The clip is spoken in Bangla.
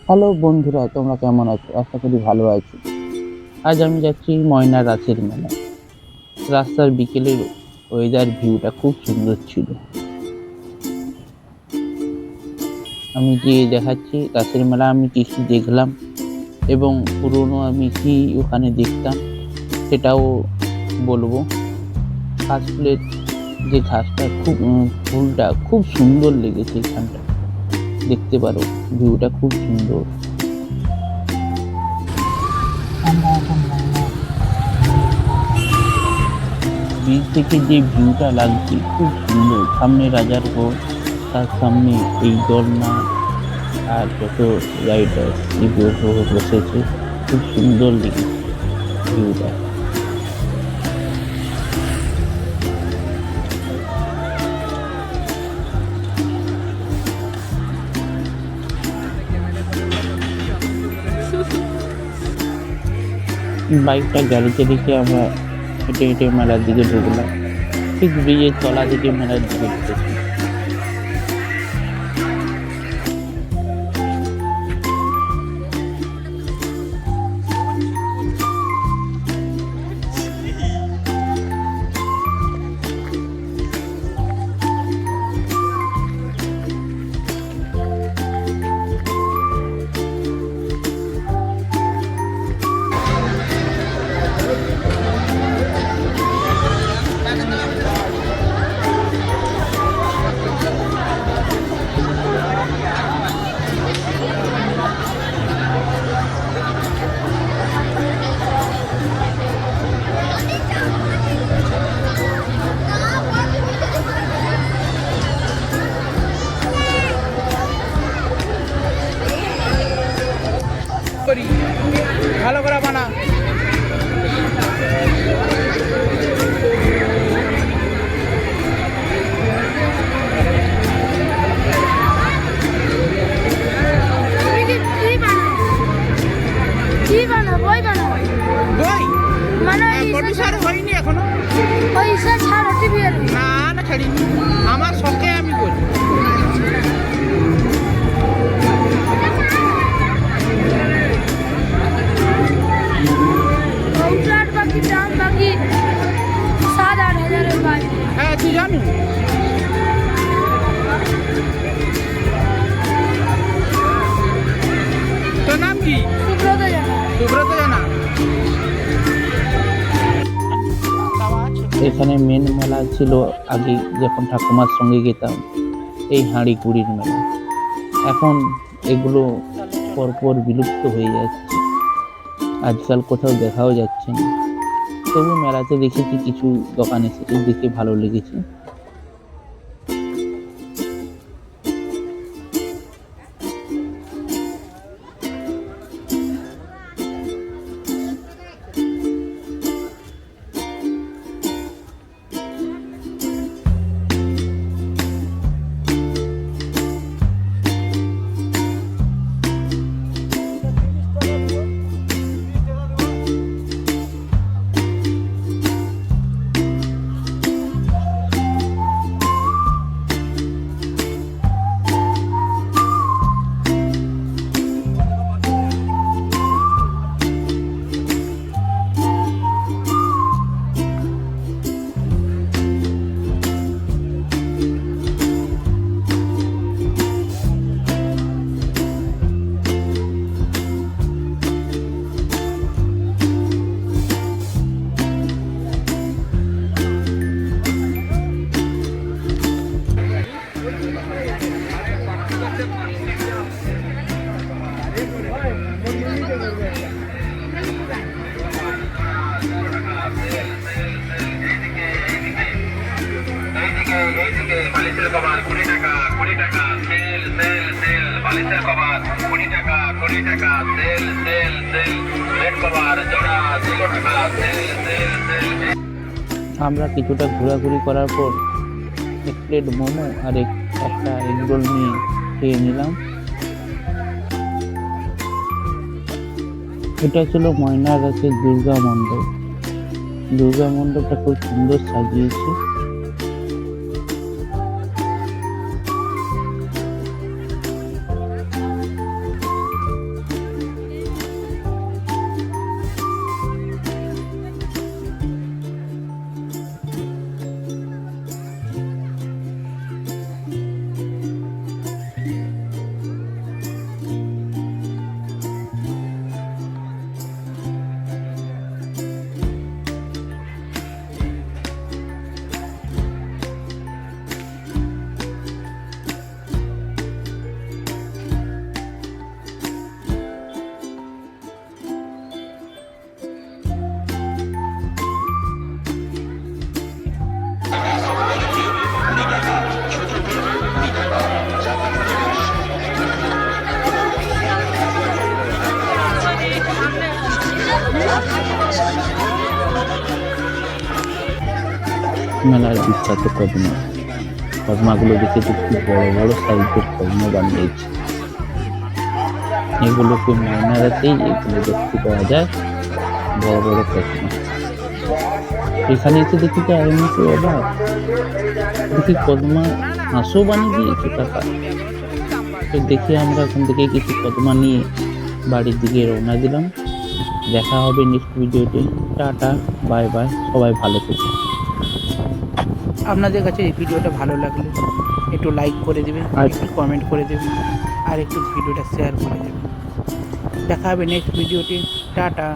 হ্যালো বন্ধুরা, তোমরা কেমন আছো? আশা করি ভালো আছো। আজ আমি যাচ্ছি ময়না রাসের মেলায়। রাস্তার বিকেলের ওয়েদার ভিউটা খুব সুন্দর ছিল। আমি গিয়ে দেখাচ্ছি রাসের মেলা আমি কি কি দেখলাম এবং পুরনো আমি কি ওখানে দেখতাম সেটাও বলবো। কাশফুলের যে ঘাসটা ফুলটা খুব সুন্দর লেগেছে এখানটা, দেখতে পারো ভিউটা খুব সুন্দর। ব্রিজ থেকে যে ভিউটা লাগছে খুব সুন্দর, সামনে রাজার ঘর, তার সামনে এই ঝর্ণা আর যত রাইডার বসেছে, খুব সুন্দর লেগেছে ভিউটা। বাইকটা গ্যারেজে রেখে আমরা হেঁটে হেঁটে মেলার দিকে ঢুকলাম। ঠিক ব্রিজের তলা দিকে মেলার দিকে ঢুকেছি। ভালো করে বানা। হয়নি এখনো, না না ছাড়িনি, আমার শখে আমি করি। হ্যাঁ তুই জানো তোর নাম কি? সুব্রত জানা। এখানে মেন মেলা ছিল আগে, যখন ঠাকুমার সঙ্গে যেতাম, এই হাঁড়ি কুড়ির মেলা। এখন এগুলো পরপর বিলুপ্ত হয়ে যাচ্ছে, আজকাল কোথাও দেখাও যাচ্ছে না। তবু মেলাতে দেখেছি কিছু দোকান এসেছে, দেখে ভালো লেগেছে। বালিশের কভার 20 টাকা, 20 টাকা সেল সেল সেল। বালিশের কভার 20 টাকা, 20 টাকা sale sale sale. Bed cover জোড়া 0 টাকা সেল সেল সেল। আমরা কিছুটা ঘোরাঘুরি করার পর এক প্লেট মোমো আর একটা এগরোল নিয়ে খেয়ে নিলাম। এটা ছিল ময়না রাসের দুর্গা মণ্ডপ। দুর্গা মণ্ডপটা খুব সুন্দর সাজিয়েছে। মেলার বিখ্যাত কদমা। কদমাগুলো দেখে তো খুব বড় বড় সাইজের কদমা বানিয়েছে। এগুলোকে ময়নারাতেই এগুলো দেখতে পাওয়া যায়, বড় বড় কদমা। এখানে এসে দেখি তো আমি তো অবাক, দেখি কদমা হাঁসও বানিয়ে দিয়েছে টাকা। তো দেখি আমরা ওখান থেকে কিছু কদমা নিয়ে বাড়ির দিকে রওনা দিলাম। দেখা হবে নেক্সট ভিডিওতে। টাটা, বাই বাই, সবাই ভালো থেকো। আপনাদের কাছে এই ভিডিওটা ভালো লাগলে একটু লাইক করে দেবেন, একটু কমেন্ট করে দেবেন, আর একটু ভিডিওটা শেয়ার করে দেবেন। দেখা হবে নেক্সট ভিডিওতে। টাটা।